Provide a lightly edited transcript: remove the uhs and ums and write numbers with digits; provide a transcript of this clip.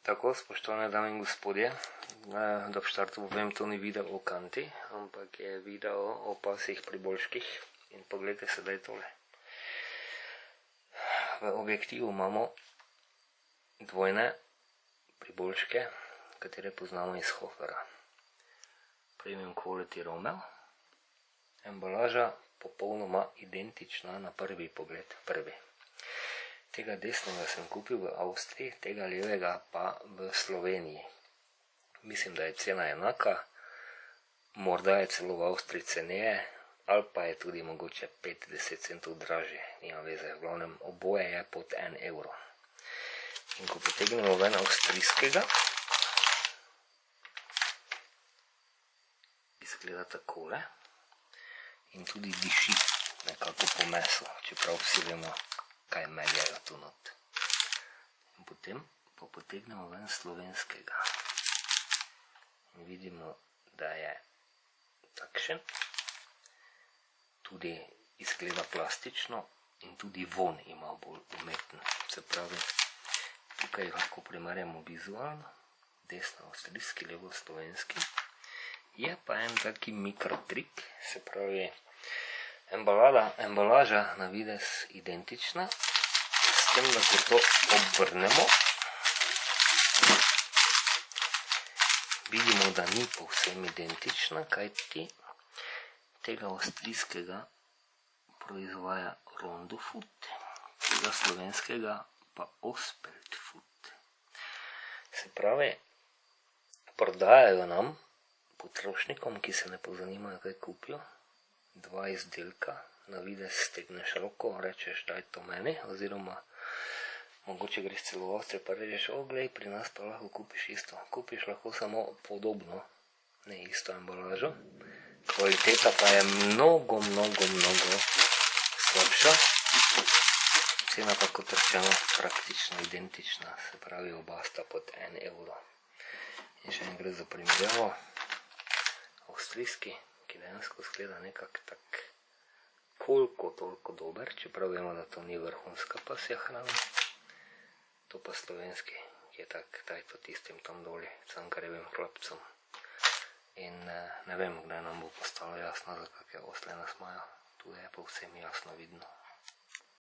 Tako, spoštovane dame in gospodje, da v štartu povem, to ni video o kanti, ampak je video o pasjih priboljških. In pogledajte sedaj tole. V objektivu imamo dvojne priboljške, katere poznamo iz Hofera. Premium Quality Rommel. Embalaža popolnoma identična na prvi pogled. Tega desnega sem kupil v Avstriji, tega levega pa v Sloveniji. Mislim, da je cena enaka, morda je celo v Avstriji ceneje, ali pa je tudi mogoče 5-10 centov dražje, nima veze, v glavnem oboje je pod 1 evro. In ko potegnemo ven avstrijskega, izgleda takole in tudi diši nekako po mesu, čeprav vsi vemo, kaj meljajo tu not. In potem potegnemo ven slovenskega. In vidimo, da je takšen, tudi izgleda plastično in tudi von ima bolj umeten. Se pravi, tukaj lahko primerjamo vizualno, desno avstrijski, levo slovenski. Je pa en taki mikrotrik, se pravi, embalaža na videz identična, s tem, da ko to obrnemo, vidimo, da ni povsem identična, kajti tega avstrijskega proizvaja Rondo Food, tega slovenskega pa Ospelt Food. Se pravi, prodajajo nam, potrošnikom, ki se ne pozanimajo, kaj kupijo, dva izdelka, na videz stegneš roko, rečeš, daj to meni, oziroma mogoče greš celo v Avstrijo, pa rečeš, glej, pri nas pa lahko kupiš isto. Kupiš lahko samo podobno, ne isto embalažo. Kvaliteta pa je mnogo slabša. Cena pa, kot rečeno, praktično identična, se pravi, oba sta pod 1 evro. In še enkrat za primerjavo, avstrijski, ki dejansko izgleda nekako tak koliko toliko dober, čeprav vemo, da to ni vrhunska pasja hrana. To pa slovenski, ki je tak, daj to tistim tam doli, Cankarjevim hlapcem. In ne vem, kdaj nam bo postalo jasno, za kakve osle nas imajo. Tu je povsem jasno vidno.